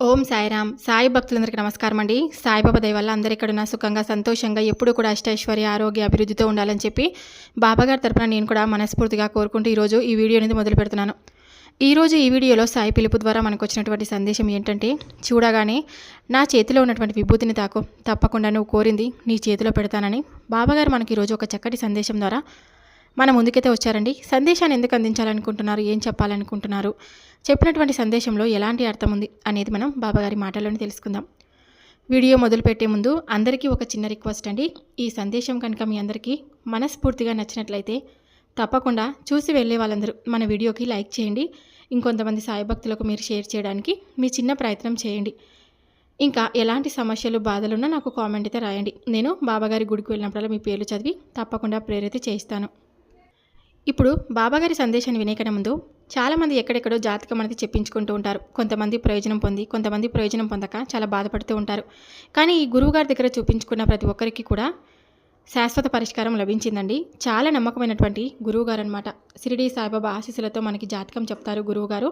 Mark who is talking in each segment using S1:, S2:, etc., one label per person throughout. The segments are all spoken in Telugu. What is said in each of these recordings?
S1: ఓం సాయిరామ్. సాయి భక్తులందరికీ నమస్కారం అండి. సాయిబాబా దయ వల్ల అందరూ ఎక్కడున్నా సుఖంగా సంతోషంగా ఎప్పుడూ కూడా అష్టైశ్వర్య ఆరోగ్య అభివృద్ధితో ఉండాలని చెప్పి బాబాగారి తరపున నేను కూడా మనస్ఫూర్తిగా కోరుకుంటూ ఈరోజు ఈ వీడియో అనేది మొదలు పెడుతున్నాను. ఈరోజు ఈ వీడియోలో సాయి పిలుపు ద్వారా మనకు వచ్చినటువంటి సందేశం ఏంటంటే, చూడగానే నా చేతిలో ఉన్నటువంటి విభూతిని తాకు, తప్పకుండా నువ్వు కోరింది నీ చేతిలో పెడతానని బాబాగారు మనకి ఈరోజు ఒక చక్కటి సందేశం ద్వారా మన ముందుకైతే వచ్చారండి. సందేశాన్ని ఎందుకు అందించాలనుకుంటున్నారు, ఏం చెప్పాలనుకుంటున్నారు, చెప్పినటువంటి సందేశంలో ఎలాంటి అర్థం ఉంది అనేది మనం బాబాగారి మాటల్లోనే తెలుసుకుందాం. వీడియో మొదలుపెట్టే ముందు అందరికీ ఒక చిన్న రిక్వెస్ట్ అండి. ఈ సందేశం కనుక మీ అందరికీ మనస్ఫూర్తిగా నచ్చినట్లయితే తప్పకుండా చూసి వెళ్ళే వాళ్ళందరూ మన వీడియోకి లైక్ చేయండి. ఇంకొంతమంది సాయి భక్తులకు మీరు షేర్ చేయడానికి మీ చిన్న ప్రయత్నం చేయండి. ఇంకా ఎలాంటి సమస్యలు బాధలున్నా నాకు కామెంట్ అయితే రాయండి. నేను బాబాగారి గుడికి వెళ్ళినప్పుడల్లా మీ పేర్లు చదివి తప్పకుండా ప్రేరిత చేయిస్తాను. ఇప్పుడు బాబాగారి సందేశాన్ని వినేకన్నా ముందు చాలామంది ఎక్కడెక్కడో జాతకం అనేది చెప్పించుకుంటూ ఉంటారు. కొంతమంది ప్రయోజనం పొంది, కొంతమంది ప్రయోజనం పొందక చాలా బాధపడుతూ ఉంటారు. కానీ ఈ గురువుగారి దగ్గర చూపించుకున్న ప్రతి ఒక్కరికి కూడా శాశ్వత పరిష్కారం లభించిందండి. చాలా నమ్మకమైనటువంటి గురువుగారు అనమాట. షిరిడి సాయిబాబా ఆశీస్సులతో మనకి జాతకం చెప్తారు గురువుగారు.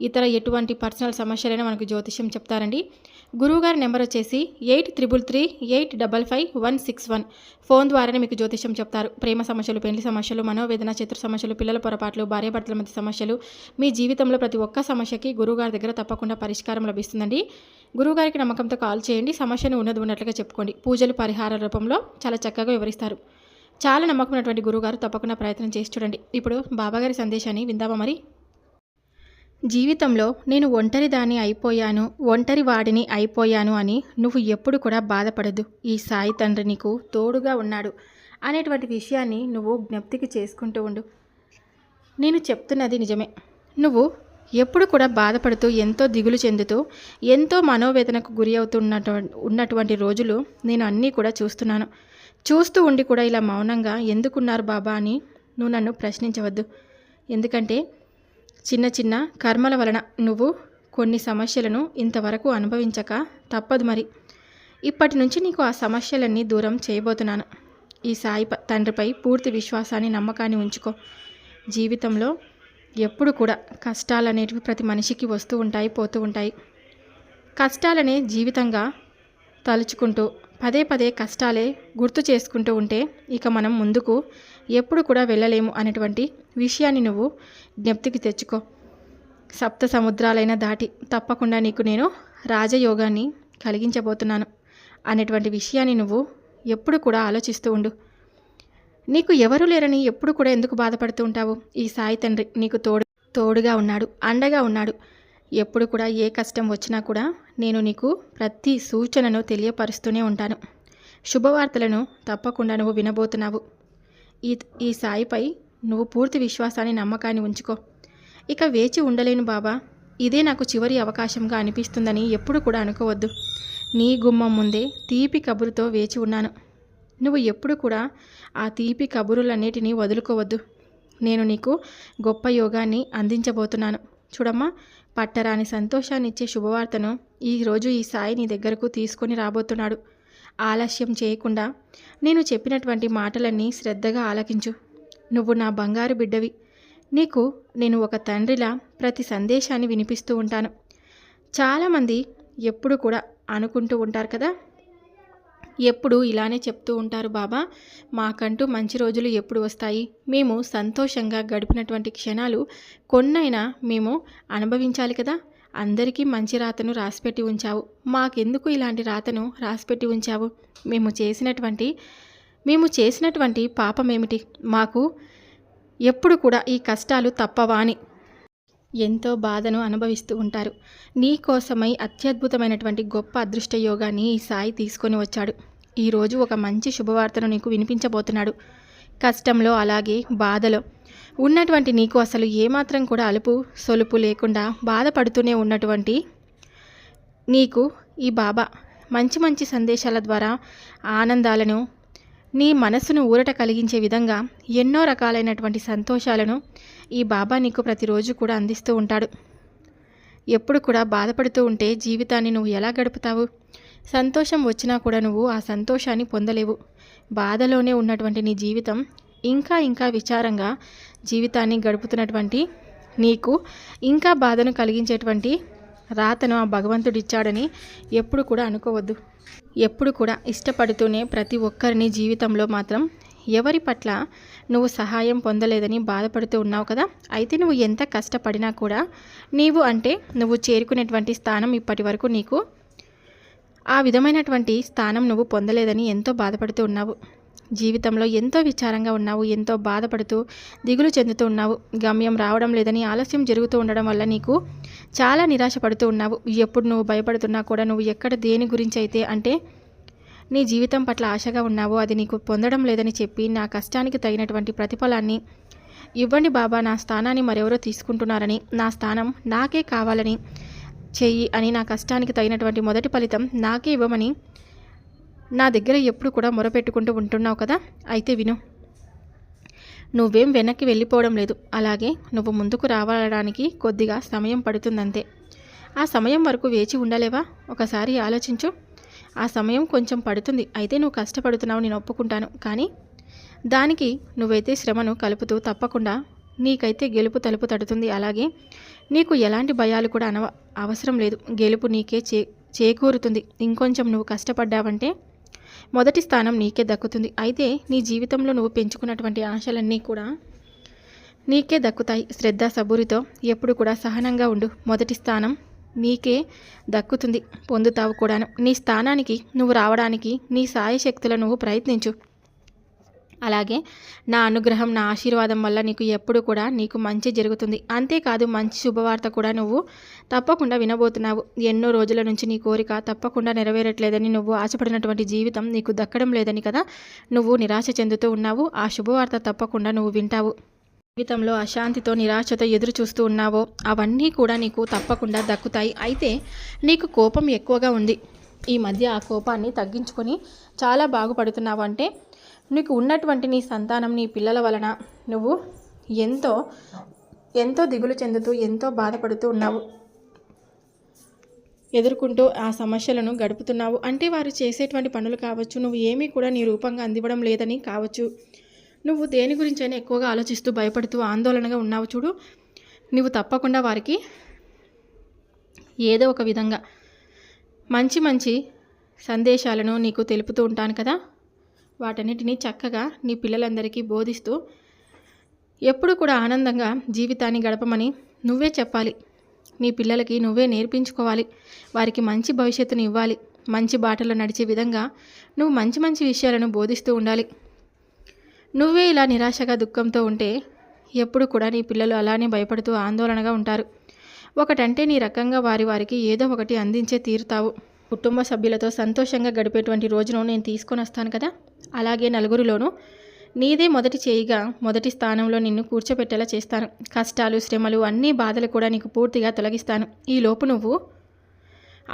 S1: ఇతర ఎటువంటి పర్సనల్ సమస్యలైనా మనకు జ్యోతిష్యం చెప్తారండి. గురువుగారి నెంబర్ వచ్చేసి 8333855161. ఫోన్ ద్వారానే మీకు జ్యోతిష్యం చెప్తారు. ప్రేమ సమస్యలు, పెళ్లి సమస్యలు, మనోవేదన, శత్రు సమస్యలు, పిల్లల పొరపాట్లు, భార్యాభర్తల మధ్య సమస్యలు, మీ జీవితంలో ప్రతి ఒక్క సమస్యకి గురువుగారి దగ్గర తప్పకుండా పరిష్కారం లభిస్తుందండి. గురువుగారికి నమ్మకంతో కాల్ చేయండి. సమస్యను ఉన్నట్లుగా చెప్పుకోండి. పూజలు పరిహార రూపంలో చాలా చక్కగా వివరిస్తారు. చాలా నమ్మకమైనటువంటి గురువుగారు, తప్పకుండా ప్రయత్నం చేసి చూడండి. ఇప్పుడు బాబాగారి సందేశాన్ని విందామా మరి. జీవితంలో నేను ఒంటరి దాన్ని అయిపోయాను, ఒంటరి వాడిని అయిపోయాను అని నువ్వు ఎప్పుడు కూడా బాధపడద్దు. ఈ సాయి తండ్రి నీకు తోడుగా ఉన్నాడు అనేటువంటి విషయాన్ని నువ్వు జ్ఞప్తికి చేసుకుంటూ ఉండు. నేను చెప్తున్నది నిజమే. నువ్వు ఎప్పుడు కూడా బాధపడుతూ, ఎంతో దిగులు చెందుతూ, ఎంతో మనోవేదనకు గురి ఉన్నటువంటి రోజులు నేను అన్నీ కూడా చూస్తున్నాను. చూస్తూ ఉండి కూడా ఇలా మౌనంగా ఎందుకున్నారు బాబా అని నువ్వు నన్ను ప్రశ్నించవద్దు. ఎందుకంటే చిన్న చిన్న కర్మల వలన నువ్వు కొన్ని సమస్యలను ఇంతవరకు అనుభవించక తప్పదు. మరి ఇప్పటి నుంచి నీకు ఆ సమస్యలన్నీ దూరం చేయబోతున్నాను. ఈ సాయి తండ్రిపై పూర్తి విశ్వాసాన్ని, నమ్మకాన్ని ఉంచుకో. జీవితంలో ఎప్పుడు కూడా కష్టాలు అనేటివి ప్రతి మనిషికి వస్తూ ఉంటాయి, పోతూ ఉంటాయి. కష్టాలనే జీవితంగా తలుచుకుంటూ పదే పదే కష్టాలే గుర్తు చేసుకుంటూ ఉంటే ఇక మనం ముందుకు ఎప్పుడు కూడా వెళ్ళలేము అనేటువంటి విషయాన్ని నువ్వు జ్ఞప్తికి తెచ్చుకో. సప్త సముద్రాలైన దాటి తప్పకుండా నీకు నేను రాజయోగాన్ని కలిగించబోతున్నాను అనేటువంటి విషయాన్ని నువ్వు ఎప్పుడు కూడా ఆలోచిస్తూ ఉండు. నీకు ఎవరు లేరని ఎప్పుడు కూడా ఎందుకు బాధపడుతూ ఉంటావు? ఈ సాయి తండ్రి నీకు తోడుగా ఉన్నాడు, అండగా ఉన్నాడు. ఎప్పుడు కూడా ఏ కష్టం వచ్చినా కూడా నేను నీకు ప్రతి సూచనను తెలియపరుస్తూనే ఉంటాను. శుభవార్తలను తప్పకుండా నువ్వు వినబోతున్నావు. ఈ సాయిపై నువ్వు పూర్తి విశ్వాసాన్ని, నమ్మకాన్ని ఉంచుకో. ఇక వేచి ఉండలేను బాబా, ఇదే నాకు చివరి అవకాశంగా అనిపిస్తుందని ఎప్పుడు కూడా అనుకోవద్దు. నీ గుమ్మం ముందే తీపి కబురుతో వేచి ఉన్నాను. నువ్వు ఎప్పుడు కూడా ఆ తీపి కబురులన్నిటినీ వదులుకోవద్దు. నేను నీకు గొప్ప యోగాన్ని అందించబోతున్నాను. చూడమ్మా, పట్టరాని సంతోషాన్ని ఇచ్చే శుభవార్తను ఈరోజు ఈ సాయి నీ దగ్గరకు తీసుకొని రాబోతున్నాడు. ఆలస్యం చేయకుండా నేను చెప్పినటువంటి మాటలన్నీ శ్రద్ధగా ఆలకించు. నువ్వు నా బంగారు బిడ్డవి. నీకు నేను ఒక తండ్రిలా ప్రతి సందేశాన్ని వినిపిస్తూ ఉంటాను. చాలామంది ఎప్పుడు కూడా అనుకుంటూ ఉంటారు కదా, ఎప్పుడు ఇలానే చెప్తూ ఉంటారు, బాబా మాకంటూ మంచి రోజులు ఎప్పుడు వస్తాయి, మేము సంతోషంగా గడిపినటువంటి క్షణాలు కొన్నైనా మేము అనుభవించాలి కదా, అందరికీ మంచి రాతను రాసిపెట్టి ఉంచావు, మాకెందుకు ఇలాంటి రాతను రాసిపెట్టి ఉంచావు, మేము చేసినటువంటి పాపమేమిటి, మాకు ఎప్పుడు కూడా ఈ కష్టాలు తప్పవా అని ఎంతో బాధను అనుభవిస్తూ ఉంటారు. నీ కోసమై అత్యద్భుతమైనటువంటి గొప్ప అదృష్ట యోగాన్ని ఈ సాయి తీసుకొని వచ్చాడు. ఈరోజు ఒక మంచి శుభవార్తను నీకు వినిపించబోతున్నాడు. కష్టంలో అలాగే బాధలో ఉన్నటువంటి నీకు అసలు ఏమాత్రం కూడా అలుపు సొలుపు లేకుండా బాధపడుతూనే ఉన్నటువంటి నీకు ఈ బాబా మంచి మంచి సందేశాల ద్వారా ఆనందాలను, నీ మనసును ఊరట కలిగించే విధంగా ఎన్నో రకాలైనటువంటి సంతోషాలను ఈ బాబా నీకు ప్రతిరోజు కూడా అందిస్తూ ఉంటాడు. ఎప్పుడు కూడా బాధపడుతూ ఉంటే జీవితాన్ని నువ్వు ఎలా గడుపుతావు? సంతోషం వచ్చినా కూడా నువ్వు ఆ సంతోషాన్ని పొందలేవు. బాధలోనే ఉన్నటువంటి నీ జీవితం ఇంకా ఇంకా విచారంగా జీవితాన్ని గడుపుతున్నటువంటి నీకు ఇంకా బాధను కలిగించేటువంటి రాతను ఆ భగవంతుడిచ్చాడని ఎప్పుడు కూడా అనుకోవద్దు. ఎప్పుడు కూడా ఇష్టపడుతూనే ప్రతి ఒక్కరిని జీవితంలో మాత్రం ఎవరి పట్ల నువ్వు సహాయం పొందలేదని బాధపడుతూ ఉన్నావు కదా. అయితే నువ్వు ఎంత కష్టపడినా కూడా నువ్వు చేరుకునేటువంటి స్థానం ఇప్పటి వరకు నీకు ఆ విధమైనటువంటి స్థానం నువ్వు పొందలేదని ఎంతో బాధపడుతూ ఉన్నావు. జీవితంలో ఎంతో విచారంగా ఉన్నావు, ఎంతో బాధపడుతూ దిగులు చెందుతూ ఉన్నావు. గమ్యం రావడం లేదని ఆలస్యం జరుగుతూ ఉండడం వల్ల నీకు చాలా నిరాశ పడుతూ ఉన్నావు. ఎప్పుడు నువ్వు భయపడుతున్నా కూడా నువ్వు ఎక్కడ దేని గురించి అయితే అంటే నీ జీవితం పట్ల ఆశగా ఉన్నావో అది నీకు పొందడం లేదని చెప్పి, నా కష్టానికి తగినటువంటి ప్రతిఫలాన్ని ఇవ్వండి బాబా, నా స్థానాన్ని మరెవరో తీసుకుంటున్నారని, నా స్థానం నాకే కావాలని చెయ్యి అని, నా కష్టానికి తగినటువంటి మొదటి ఫలితం నాకే ఇవ్వమని నా దగ్గర ఎప్పుడు కూడా మొరపెట్టుకుంటూ ఉంటున్నావు కదా. అయితే విను, నువ్వేం వెనక్కి వెళ్ళిపోవడం లేదు. అలాగే నువ్వు ముందుకు రావడానికి కొద్దిగా సమయం పడుతుందంతే. ఆ సమయం వరకు వేచి ఉండలేవా? ఒకసారి ఆలోచించు. ఆ సమయం కొంచెం పడుతుంది. అయితే నువ్వు కష్టపడుతున్నావు, నేను ఒప్పుకుంటాను. కానీ దానికి నువ్వైతే శ్రమను కలుపుతూ తప్పకుండా నీకైతే గెలుపు తలుపు తడుతుంది. అలాగే నీకు ఎలాంటి భయాలు కూడా అవసరం లేదు. గెలుపు నీకే చేకూరుతుంది. ఇంకొంచెం నువ్వు కష్టపడ్డావంటే మొదటి స్థానం నీకే దక్కుతుంది. అయితే నీ జీవితంలో నువ్వు పెంచుకున్నటువంటి ఆశలన్నీ కూడా నీకే దక్కుతాయి. శ్రద్ధ సబూరితో ఎప్పుడు కూడా సహనంగా ఉండు. మొదటి స్థానం నీకే దక్కుతుంది, పొందుతావు కూడాను. నీ స్థానానికి నువ్వు రావడానికి నీ సాయశక్తుల నువ్వు ప్రయత్నించు. అలాగే నా అనుగ్రహం, నా ఆశీర్వాదం వల్ల నీకు ఎప్పుడు కూడా నీకు మంచి జరుగుతుంది. అంతేకాదు, మంచి శుభవార్త కూడా నువ్వు తప్పకుండా వినబోతున్నావు. ఎన్నో రోజుల నుంచి నీ కోరిక తప్పకుండా నెరవేరట్లేదని, నువ్వు ఆశపడినటువంటి జీవితం నీకు దక్కడం లేదని కదా నువ్వు నిరాశ చెందుతూ ఉన్నావు. ఆ శుభవార్త తప్పకుండా నువ్వు వింటావు. జీవితంలో అశాంతితో, నిరాశతో ఎదురు చూస్తూ ఉన్నావో అవన్నీ కూడా నీకు తప్పకుండా దక్కుతాయి. అయితే నీకు కోపం ఎక్కువగా ఉంది. ఈ మధ్య ఆ కోపాన్ని తగ్గించుకొని చాలా బాగుపడుతున్నావు. అంటే నీకు ఉన్నటువంటి నీ సంతానం, నీ పిల్లల వలన నువ్వు ఎంతో ఎంతో దిగులు చెందుతూ, ఎంతో బాధపడుతూ ఉన్నావు. ఎదుర్కొంటూ ఆ సమస్యలను గడుపుతున్నావు. అంటే వారు చేసేటువంటి పనులు కావచ్చు, నువ్వు ఏమీ కూడా నీ రూపంగా అందివ్వడం లేదని కావచ్చు, నువ్వు దేని గురించైనా ఎక్కువగా ఆలోచిస్తూ భయపడుతూ ఆందోళనగా ఉన్నావు చూడు. నువ్వు తప్పకుండా వారికి ఏదో ఒక విధంగా మంచి మంచి సందేశాలను నీకు తెలుపుతూ ఉంటాను కదా. వాటన్నిటినీ చక్కగా నీ పిల్లలందరికీ బోధిస్తూ ఎప్పుడు కూడా ఆనందంగా జీవితాన్ని గడపమని నువ్వే చెప్పాలి. నీ పిల్లలకి నువ్వే నేర్పించుకోవాలి. వారికి మంచి భవిష్యత్తుని ఇవ్వాలి. మంచి బాటలో నడిచే విధంగా నువ్వు మంచి మంచి విషయాలను బోధిస్తూ ఉండాలి. నువ్వే ఇలా నిరాశగా, దుఃఖంతో ఉంటే ఎప్పుడు కూడా నీ పిల్లలు అలానే భయపడుతూ ఆందోళనగా ఉంటారు. ఒకటంటే నీ రకంగా వారికి ఏదో ఒకటి అందించే తీరుతావు. కుటుంబ సభ్యులతో సంతోషంగా గడిపేటువంటి రోజును నేను తీసుకొని వస్తాను కదా. అలాగే నలుగురిలోనూ నీదే మొదటి చేయిగా, మొదటి స్థానంలో నిన్ను కూర్చోపెట్టేలా చేస్తాను. కష్టాలు, శ్రమలు, అన్ని బాధలు కూడా నీకు పూర్తిగా తొలగిస్తాను. ఈలోపు నువ్వు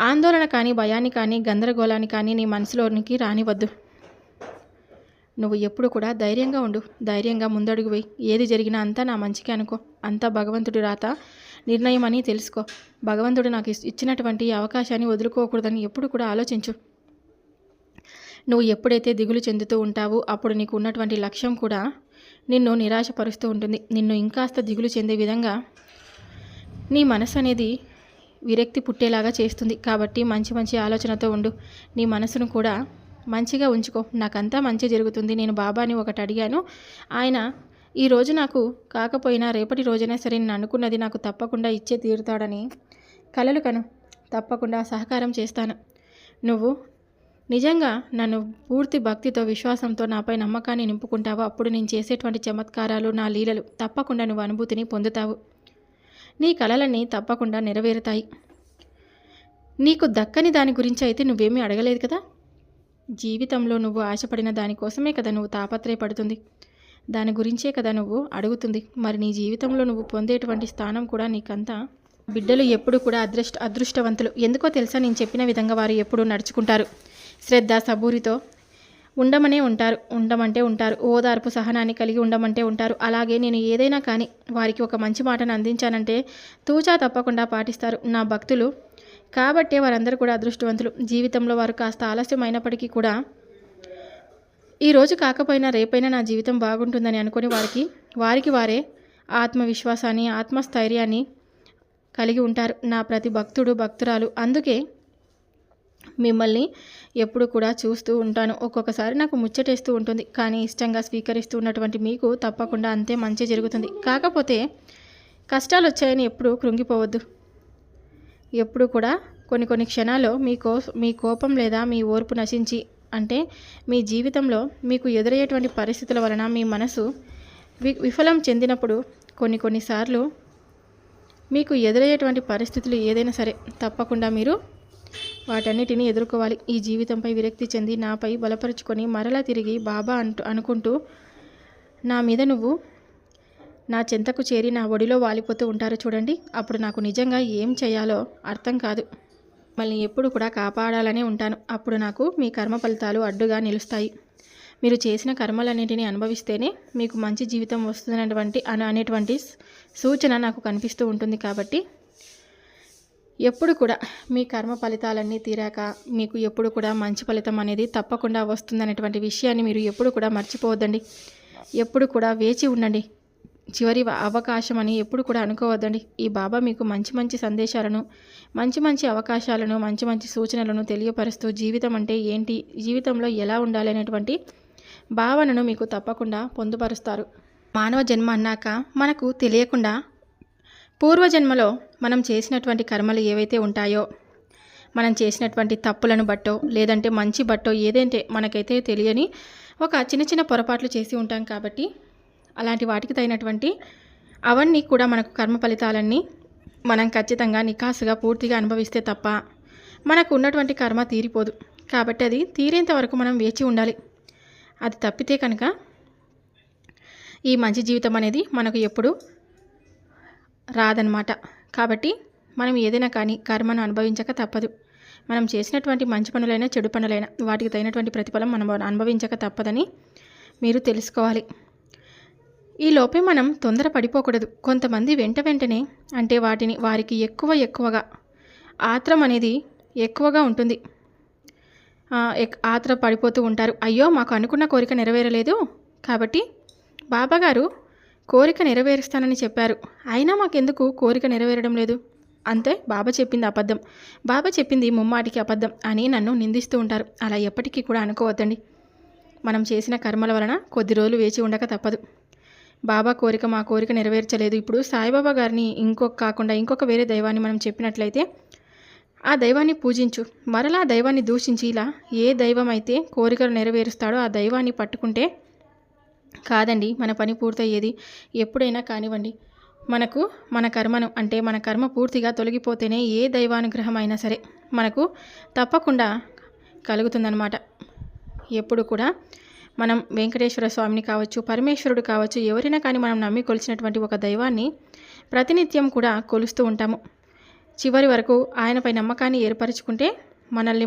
S1: ఆందోళన కానీ, భయాన్ని కానీ, గందరగోళాన్ని కానీ నీ మనసులోనికి రానివద్దు. నువ్వు ఎప్పుడు కూడా ధైర్యంగా ఉండు. ధైర్యంగా ముందడుగు వేయి. ఏది జరిగినా అంతా నా మంచికి అనుకో. అంతా భగవంతుడి రాత నిర్ణయం అని తెలుసుకో. భగవంతుడు నాకు ఇచ్చినటువంటి అవకాశాన్ని వదులుకోకూడదని ఎప్పుడు కూడా ఆలోచించు. నువ్వు ఎప్పుడైతే దిగులు చెందుతూ ఉంటావో అప్పుడు నీకు ఉన్నటువంటి లక్ష్యం కూడా నిన్ను నిరాశపరుస్తూ ఉంటుంది. నిన్ను ఇంకాస్త దిగులు చెందే విధంగా నీ మనసు అనేది విరక్తి పుట్టేలాగా చేస్తుంది. కాబట్టి మంచి మంచి ఆలోచనతో ఉండు. నీ మనసును కూడా మంచిగా ఉంచుకో. నాకంతా మంచి జరుగుతుంది. నేను బాబాని ఒకటి అడిగాను, ఆయన ఈరోజు నాకు కాకపోయినా రేపటి రోజైనా సరే నేను అనుకున్నది నాకు తప్పకుండా ఇచ్చే తీరుతాడని కలలు కను. తప్పకుండా సహకారం చేస్తాను. నువ్వు నిజంగా నన్ను పూర్తి భక్తితో, విశ్వాసంతో నాపై నమ్మకాన్ని నింపుకుంటావో అప్పుడు నేను చేసేటువంటి చమత్కారాలు, నా లీలలు తప్పకుండా నువ్వు అనుభూతిని పొందుతావు. నీ కలలన్నీ తప్పకుండా నెరవేరుతాయి. నీకు దక్కని దాని గురించి అయితే నువ్వేమీ అడగలేదు కదా. జీవితంలో నువ్వు ఆశపడిన దానికోసమే కదా నువ్వు తాపత్రయపడుతుంది. దాని గురించే కదా నువ్వు అడుగుతుంది. మరి నీ జీవితంలో నువ్వు పొందేటువంటి స్థానం కూడా నీకంతా. బిడ్డలు ఎప్పుడు కూడా అదృష్టవంతులు. ఎందుకో తెలుసా, నేను చెప్పిన విధంగా వారు ఎప్పుడూ నడుచుకుంటారు. శ్రద్ధ సబూరితో ఉండమంటే ఉంటారు. ఓదార్పు, సహనాన్ని కలిగి ఉండమంటే ఉంటారు. అలాగే నేను ఏదైనా కానీ వారికి ఒక మంచి మాటను అందించానంటే తూచా తప్పకుండా పాటిస్తారు నా భక్తులు. కాబట్టే వారందరూ కూడా అదృష్టవంతులు. జీవితంలో వారు కాస్త ఆలస్యం అయినప్పటికీ కూడా ఈరోజు కాకపోయినా రేపైనా నా జీవితం బాగుంటుందని అనుకుని వారికి వారే ఆత్మవిశ్వాసాన్ని, ఆత్మస్థైర్యాన్ని కలిగి ఉంటారు నా ప్రతి భక్తుడు భక్తురాలు. అందుకే మిమ్మల్ని ఎప్పుడు కూడా చూస్తూ ఉంటాను. ఒక్కొక్కసారి నాకు ముచ్చటేస్తూ ఉంటుంది, కానీ ఇష్టంగా స్వీకరిస్తూ ఉన్నటువంటి మీకు తప్పకుండా అంతే మంచి జరుగుతుంది. కాకపోతే కష్టాలు వచ్చాయని ఎప్పుడు కృంగిపోవద్దు. ఎప్పుడు కూడా కొన్ని క్షణాల్లో మీ కోపం లేదా మీ ఓర్పు నశించి, అంటే మీ జీవితంలో మీకు ఎదురయ్యేటువంటి పరిస్థితుల వలన మీ మనసు విఫలం చెందినప్పుడు కొన్నిసార్లు మీకు ఎదురయ్యేటువంటి పరిస్థితులు ఏదైనా సరే తప్పకుండా మీరు వాటన్నిటిని ఎదుర్కోవాలి. ఈ జీవితంపై విరక్తి చెంది నాపై బలపరుచుకొని మరలా తిరిగి బాబా అనుకుంటూ నా మీద నువ్వు నా చెంతకు చేరి నా ఒడిలో వాలిపోతూ ఉంటారు చూడండి. అప్పుడు నాకు నిజంగా ఏం చేయాలో అర్థం కాదు. మళ్ళీ ఎప్పుడు కూడా కాపాడాలనే ఉంటాను. అప్పుడు నాకు మీ కర్మ ఫలితాలు అడ్డుగా నిలుస్తాయి. మీరు చేసిన కర్మలన్నింటినీ అనుభవిస్తేనే మీకు మంచి జీవితం వస్తుందనేటువంటి అనేటువంటి సూచన నాకు కనిపిస్తూ ఉంటుంది. కాబట్టి ఎప్పుడు కూడా మీ కర్మ ఫలితాలన్నీ తీరాక మీకు ఎప్పుడు కూడా మంచి ఫలితం అనేది తప్పకుండా వస్తుందనేటువంటి విషయాన్ని మీరు ఎప్పుడు కూడా మర్చిపోవద్దండి. ఎప్పుడు కూడా వేచి ఉండండి. చివరి అవకాశం అని ఎప్పుడు కూడా అనుకోవద్దండి. ఈ బాబా మీకు మంచి సందేశాలను, మంచి అవకాశాలను, మంచి సూచనలను తెలియపరుస్తూ జీవితం అంటే ఏంటి, జీవితంలో ఎలా ఉండాలి అనేటువంటి భావనను మీకు తప్పకుండా పొందుపరుస్తారు. మానవ జన్మ అన్నాక మనకు తెలియకుండా పూర్వజన్మలో మనం చేసినటువంటి కర్మలు ఏవైతే ఉంటాయో, మనం చేసినటువంటి తప్పులను బట్టో లేదంటే మంచి బట్టో ఏదంటే మనకైతే తెలియని ఒక చిన్న పొరపాట్లు చేసి ఉంటాం. కాబట్టి అలాంటి వాటికి తగినటువంటి అవన్నీ కూడా మనకు కర్మ ఫలితాలన్నీ మనం ఖచ్చితంగా నికాసుగా పూర్తిగా అనుభవిస్తే తప్ప మనకు ఉన్నటువంటి కర్మ తీరిపోదు. కాబట్టి అది తీరేంత వరకు మనం వేచి ఉండాలి. అది తప్పితే కనుక ఈ మంచి జీవితం అనేది మనకు ఎప్పుడు రాదనమాట. కాబట్టి మనం ఏదైనా కానీ కర్మను అనుభవించక తప్పదు. మనం చేసినటువంటి మంచి పనులైనా చెడు పనులైనా వాటికి తగినటువంటి ప్రతిఫలం మనం అనుభవించక తప్పదని మీరు తెలుసుకోవాలి. ఈ లోపే మనం తొందర పడిపోకూడదు. కొంతమంది వెంటనే అంటే వారికి ఎక్కువగా ఆత్రం అనేది ఎక్కువగా ఉంటుంది. ఆత్ర పడిపోతూ ఉంటారు. అయ్యో మాకు అనుకున్న కోరిక నెరవేరలేదు, కాబట్టి బాబాగారు కోరిక నెరవేరుస్తానని చెప్పారు, అయినా మాకెందుకు కోరిక నెరవేరడం లేదు, అంతే బాబా చెప్పింది అబద్ధం, బాబా చెప్పింది ముమ్మాటికి అబద్ధం అని నన్ను నిందిస్తూ ఉంటారు. అలా ఎప్పటికీ కూడా అనుకోవద్దండి. మనం చేసిన కర్మల వలన కొద్ది రోజులు వేచి ఉండక తప్పదు. బాబా మా కోరిక నెరవేర్చలేదు. ఇప్పుడు సాయిబాబా గారిని ఇంకొక వేరే దైవాన్ని మనం చెప్పినట్లయితే ఆ దైవాన్ని పూజించు, మరలా ఆ దైవాన్ని దూషించి ఇలా ఏ దైవం అయితే కోరికలు నెరవేరుస్తాడో ఆ దైవాన్ని పట్టుకుంటే కాదండి మన పని పూర్తయ్యేది. ఎప్పుడైనా కానివ్వండి, మన కర్మను అంటే మన కర్మ పూర్తిగా తొలగిపోతేనే ఏ దైవానుగ్రహం అయినా సరే మనకు తప్పకుండా కలుగుతుందన్నమాట. ఎప్పుడు కూడా మనం వెంకటేశ్వర స్వామిని కావచ్చు, పరమేశ్వరుడు కావచ్చు, ఎవరైనా కానీ మనం నమ్మి కొలిచినటువంటి ఒక దైవాన్ని ప్రతినిత్యం కూడా కొలుస్తూ ఉంటాము. చివరి వరకు ఆయనపై నమ్మకాన్ని ఏర్పరచుకుంటే మనల్ని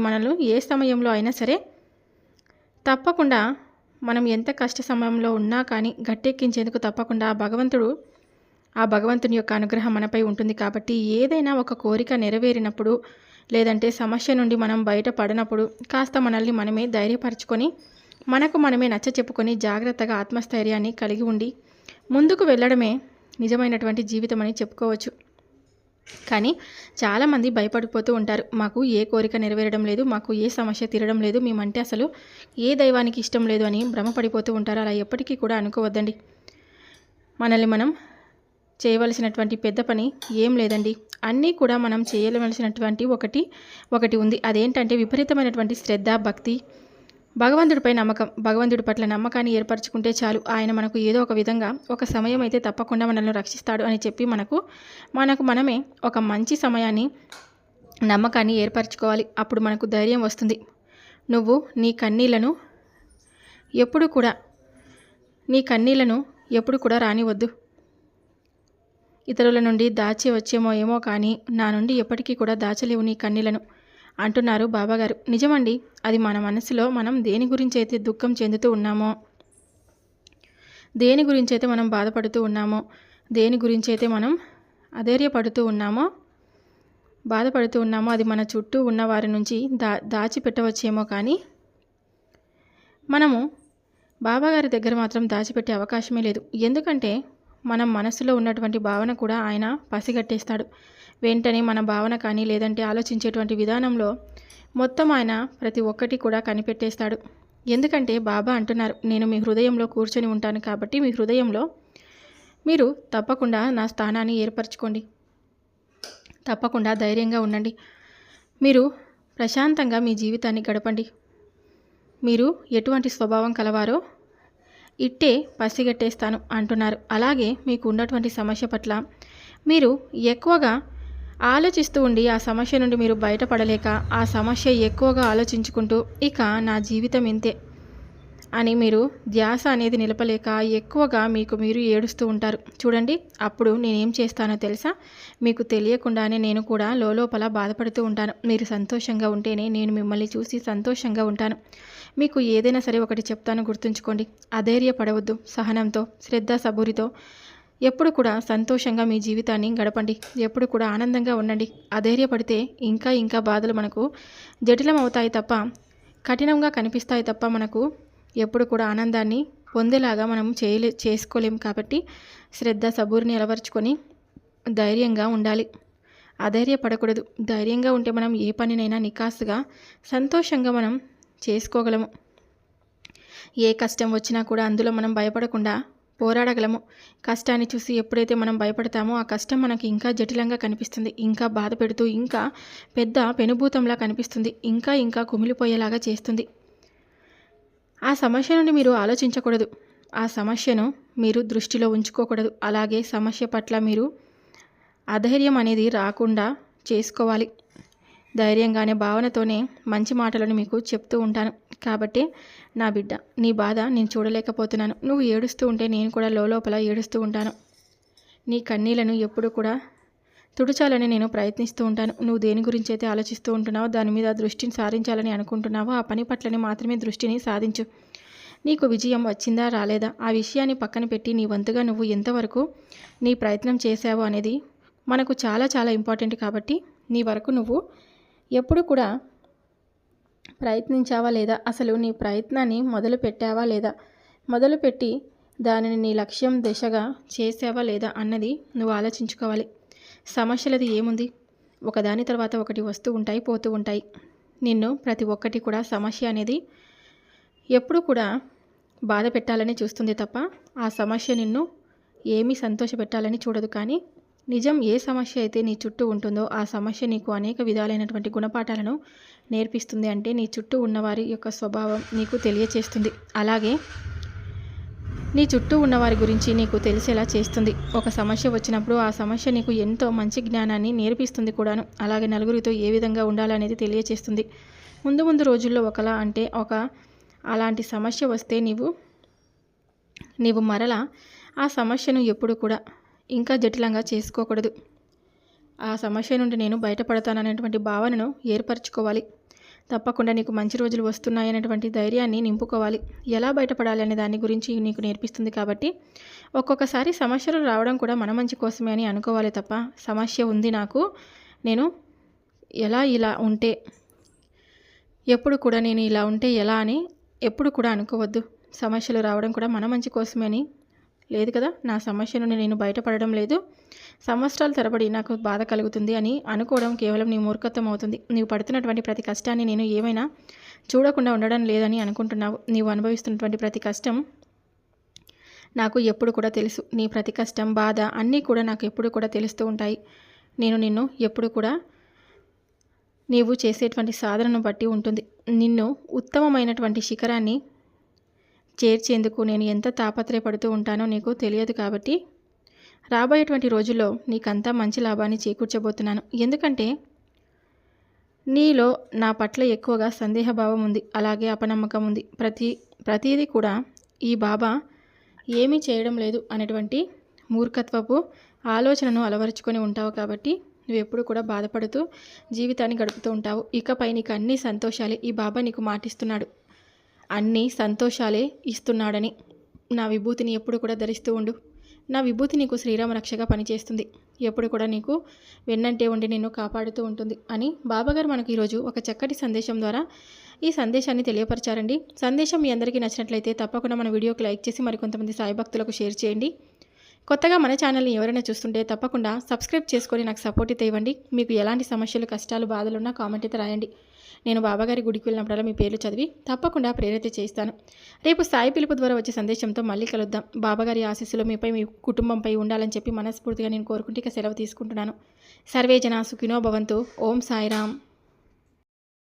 S1: ఏ సమయంలో అయినా సరే తప్పకుండా మనం ఎంత కష్ట సమయంలో ఉన్నా కానీ గట్టెక్కించేందుకు తప్పకుండా ఆ భగవంతుని యొక్క అనుగ్రహం మనపై ఉంటుంది. కాబట్టి ఏదైనా ఒక కోరిక నెరవేరినప్పుడు లేదంటే సమస్య నుండి మనం బయటపడినప్పుడు కాస్త మనల్ని మనమే ధైర్యపరచుకొని మనమే నచ్చ చెప్పుకొని జాగ్రత్తగా ఆత్మస్థైర్యాన్ని కలిగి ఉండి ముందుకు వెళ్ళడమే నిజమైనటువంటి జీవితం అని చెప్పుకోవచ్చు. కానీ చాలామంది భయపడిపోతూ ఉంటారు. మాకు ఏ కోరిక నెరవేరడం లేదు, మాకు ఏ సమస్య తీరడం లేదు, మేమంటే అసలు ఏ దైవానికి ఇష్టం లేదు అని భ్రమపడిపోతూ ఉంటారు. అలా ఎప్పటికీ కూడా అనుకోవద్దండి. మనల్ని మనం చేయవలసినటువంటి పెద్ద పని ఏం లేదండి. అన్నీ కూడా మనం చేయవలసినటువంటి ఒకటి ఉంది. అదేంటంటే విపరీతమైనటువంటి శ్రద్ధ, భక్తి, భగవంతుడిపై నమ్మకం. భగవంతుడి పట్ల నమ్మకాన్ని ఏర్పరచుకుంటే చాలు. ఆయన మనకు ఏదో ఒక విధంగా ఒక సమయం అయితే తప్పకుండా మనల్ని రక్షిస్తాడు అని చెప్పి మనకు మనమే ఒక మంచి సమయాన్ని, నమ్మకాన్ని ఏర్పరచుకోవాలి. అప్పుడు మనకు ధైర్యం వస్తుంది. నువ్వు నీ కన్నీళ్లను ఎప్పుడు కూడా రానివద్దు. ఇతరుల నుండి దాచి వచ్చేమో ఏమో కానీ నా నుండి ఎప్పటికీ కూడా దాచలేవు నీ కన్నీళ్లను అంటున్నారు బాబాగారు. నిజమండి. అది మన మనసులో మనం దేని గురించి అయితే దుఃఖం చెందుతూ ఉన్నామో, దేని గురించి అయితే మనం బాధపడుతూ ఉన్నామో, దేని గురించి అయితే మనం అధైర్యపడుతూ ఉన్నామో, బాధపడుతూ ఉన్నామో అది మన చుట్టూ ఉన్న వారి నుంచి దాచిపెట్టవచ్చేమో కానీ మనము బాబాగారి దగ్గర మాత్రం దాచిపెట్టే అవకాశమే లేదు. ఎందుకంటే మనం మనసులో ఉన్నటువంటి భావన కూడా ఆయన పసిగట్టేస్తాడు. వెంటనే మన భావన కానీ లేదంటే ఆలోచించేటువంటి విధానంలో మొత్తం ఆయన ప్రతి ఒక్కటి కూడా కనిపెట్టేస్తాడు. ఎందుకంటే బాబా అంటున్నారు, నేను మీ హృదయంలో కూర్చొని ఉంటాను కాబట్టి మీ హృదయంలో మీరు తప్పకుండా నా స్థానాన్ని ఏర్పరచుకోండి. తప్పకుండా ధైర్యంగా ఉండండి. మీరు ప్రశాంతంగా మీ జీవితాన్ని గడపండి. మీరు ఎటువంటి స్వభావం కలవారో ఇట్టే పసిగట్టేస్తాను అంటున్నారు. అలాగే మీకు ఉన్నటువంటి సమస్య పట్ల మీరు ఎక్కువగా ఆలోచిస్తూ ఉండి ఆ సమస్య నుండి మీరు బయటపడలేక ఆ సమస్య ఎక్కువగా ఆలోచించుకుంటూ ఇక నా జీవితం ఇంతే అని మీరు ధ్యాస అనేది నిలపలేక ఎక్కువగా మీకు మీరు ఏడుస్తూ ఉంటారు. చూడండి, అప్పుడు నేనేం చేస్తానో తెలుసా? మీకు తెలియకుండానే నేను కూడా లోపల బాధపడుతూ ఉంటాను. మీరు సంతోషంగా ఉంటేనే నేను మిమ్మల్ని చూసి సంతోషంగా ఉంటాను. మీకు ఏదైనా సరే ఒకటి చెప్తాను, గుర్తుంచుకోండి. అధైర్యపడవద్దు. సహనంతో, శ్రద్ధ సబూరితో ఎప్పుడు కూడా సంతోషంగా మీ జీవితాన్ని గడపండి. ఎప్పుడు కూడా ఆనందంగా ఉండండి. అధైర్యపడితే ఇంకా ఇంకా బాధలు మనకు జటిలం అవుతాయి తప్ప, కఠినంగా కనిపిస్తాయి తప్ప మనకు ఎప్పుడు కూడా ఆనందాన్ని పొందేలాగా మనం చేసుకోలేము. కాబట్టి శ్రద్ధ సబూరిని అలవర్చుకొని ధైర్యంగా ఉండాలి. అధైర్యపడకూడదు. ధైర్యంగా ఉంటే మనం ఏ పనినైనా నికాసుగా సంతోషంగా మనం చేసుకోగలము. ఏ కష్టం వచ్చినా కూడా అందులో మనం భయపడకుండా పోరాడగలము. కష్టాన్ని చూసి ఎప్పుడైతే మనం భయపడతామో ఆ కష్టం మనకి ఇంకా జటిలంగా కనిపిస్తుంది. ఇంకా బాధ పెడుతూ ఇంకా పెద్ద పెనుభూతంలా కనిపిస్తుంది. ఇంకా ఇంకా కుమిలిపోయేలాగా చేస్తుంది. ఆ సమస్య నుండి మీరు ఆలోచించకూడదు. ఆ సమస్యను మీరు దృష్టిలో ఉంచుకోకూడదు. అలాగే సమస్య పట్ల మీరు అధైర్యం అనేది రాకుండా చేసుకోవాలి. ధైర్యంగానే భావనతోనే మంచి మాటలను మీకు చెప్తూ ఉంటాను. కాబట్టి నా బిడ్డ, నీ బాధ నేను చూడలేకపోతున్నాను. నువ్వు ఏడుస్తూ ఉంటే నేను కూడా లోపల ఏడుస్తూ ఉంటాను. నీ కన్నీళ్లను ఎప్పుడు కూడా తుడిచాలని నేను ప్రయత్నిస్తూ ఉంటాను. నువ్వు దేని గురించి అయితే ఆలోచిస్తూ ఉంటున్నావో దాని మీద దృష్టిని సారించాలని అనుకుంటున్నావో ఆ పని పట్లని మాత్రమే దృష్టిని సాధించు. నీకు విజయం వచ్చిందా రాలేదా ఆ విషయాన్ని పక్కన పెట్టి నీ వంతుగా నువ్వు ఎంతవరకు నీ ప్రయత్నం చేశావో అనేది మనకు చాలా చాలా ఇంపార్టెంట్. కాబట్టి నీ వరకు నువ్వు ఎప్పుడు కూడా ప్రయత్నించావా లేదా, అసలు నీ ప్రయత్నాన్ని మొదలు పెట్టావా లేదా, మొదలుపెట్టి దానిని నీ లక్ష్యం దిశగా చేసావా లేదా అన్నది నువ్వు ఆలోచించుకోవాలి. సమస్యలది ఏముంది, ఒకదాని తర్వాత ఒకటి వస్తూ ఉంటాయి, పోతూ ఉంటాయి. నిన్ను ప్రతి ఒక్కటి కూడా సమస్య అనేది ఎప్పుడు కూడా బాధ పెట్టాలని చూస్తుంది తప్ప ఆ సమస్య నిన్ను ఏమీ సంతోషపెట్టాలని చూడదు. కానీ నిజం ఏ సమస్య అయితే నీ చుట్టూ ఉంటుందో ఆ సమస్య నీకు అనేక విధాలైనటువంటి గుణపాఠాలను నేర్పిస్తుంది. అంటే నీ చుట్టూ ఉన్నవారి యొక్క స్వభావం నీకు తెలియచేస్తుంది. అలాగే నీ చుట్టూ ఉన్నవారి గురించి నీకు తెలిసేలా చేస్తుంది. ఒక సమస్య వచ్చినప్పుడు ఆ సమస్య నీకు ఎంతో మంచి జ్ఞానాన్ని నేర్పిస్తుంది కూడాను. అలాగే నలుగురితో ఏ విధంగా ఉండాలనేది తెలియచేస్తుంది. ముందు ముందు రోజుల్లో ఒకలా అంటే అలాంటి సమస్య వస్తే నీవు మరలా ఆ సమస్యను ఎప్పుడు కూడా ఇంకా జటిలంగా చేసుకోకూడదు. ఆ సమస్య నుండి నేను బయటపడతాననేటువంటి భావనను ఏర్పరచుకోవాలి. తప్పకుండా నీకు మంచి రోజులు వస్తున్నాయనేటువంటి ధైర్యాన్ని నింపుకోవాలి. ఎలా బయటపడాలి అనే దాని గురించి నీకు నేర్పిస్తుంది. కాబట్టి ఒక్కొక్కసారి సమస్యలు రావడం కూడా మన మంచి కోసమే అని అనుకోవాలి తప్ప సమస్య ఉంది నాకు, నేను ఇలా ఉంటే ఎప్పుడు కూడా నేను ఇలా ఉంటే ఎలా అని ఎప్పుడు కూడా అనుకోవద్దు. సమస్యలు రావడం కూడా మన మంచి కోసమే అని లేదు కదా, నా సమస్య నుండి నేను బయటపడడం లేదు, సంవత్సరాల తరబడి నాకు బాధ కలుగుతుంది అని అనుకోవడం కేవలం నీ మూర్ఖత్వం అవుతుంది. నీవు పడుతున్నటువంటి ప్రతి కష్టాన్ని నేను ఏమైనా చూడకుండా ఉండడం లేదని అనుకుంటున్నావు. నీవు అనుభవిస్తున్నటువంటి ప్రతి కష్టం నాకు ఎప్పుడు కూడా తెలుసు. నీ ప్రతి కష్టం, బాధ అన్నీ కూడా నాకు ఎప్పుడు కూడా తెలుస్తూ ఉంటాయి. నేను నిన్ను ఎప్పుడు కూడా నీవు చేసేటువంటి సాధనను బట్టి ఉంటుంది. నిన్ను ఉత్తమమైనటువంటి శిఖరాన్ని చేర్చేందుకు నేను ఎంత తాపత్రయపడుతూ ఉంటానో నీకు తెలియదు. కాబట్టి రాబోయేటువంటి రోజుల్లో నీకంతా మంచి లాభాన్ని చేకూర్చబోతున్నాను. ఎందుకంటే నీలో నా పట్ల ఎక్కువగా సందేహభావం ఉంది, అలాగే అపనమ్మకం ఉంది. ప్రతిదీ కూడా ఈ బాబా ఏమీ చేయడం లేదు అనేటువంటి మూర్ఖత్వపు ఆలోచనను అలవరుచుకొని ఉంటావు. కాబట్టి నువ్వు ఎప్పుడు కూడా బాధపడుతూ జీవితాన్ని గడుపుతూ ఉంటావు. ఇకపై నీకు అన్ని సంతోషాలే. ఈ బాబా నీకు మాటిస్తున్నాడు, అన్ని సంతోషాలే ఇస్తున్నాడని. నా విభూతిని ఎప్పుడు కూడా ధరిస్తూ ఉండు. నా విభూతి నీకు శ్రీరామ రక్షగా పనిచేస్తుంది. ఎప్పుడు కూడా నీకు వెన్నంటే ఉండి నిన్ను కాపాడుతూ ఉంటుంది అని బాబాగారు మనకు ఈరోజు ఒక చక్కటి సందేశం ద్వారా ఈ సందేశాన్ని తెలియపరిచారండి. సందేశం మీ అందరికీ నచ్చినట్లయితే తప్పకుండా మన వీడియోకి లైక్ చేసి మరికొంతమంది సాయి భక్తులకు షేర్ చేయండి. కొత్తగా మన ఛానల్ని ఎవరైనా చూస్తుంటే తప్పకుండా సబ్స్క్రైబ్ చేసుకొని నాకు సపోర్ట్ అయితే ఇవ్వండి. మీకు ఎలాంటి సమస్యలు, కష్టాలు, బాధలున్నా కామెంట్ అయితే రాయండి. నేను బాబాగారి గుడికి వెళ్ళినప్పుడల్లా మీ పేర్లు చదివి తప్పకుండా ప్రేరిత చేస్తాను. రేపు సాయి పిలుపు ద్వారా వచ్చే సందేశంతో మళ్ళీ కలుద్దాం. బాబాగారి ఆశీస్సులు మీపై, మీ కుటుంబంపై ఉండాలని చెప్పి మనస్ఫూర్తిగా నేను కోరుకుంటే ఇక సెలవు తీసుకుంటున్నాను. సర్వే జన సుఖినో భవంతు. ఓం సాయిరామ్.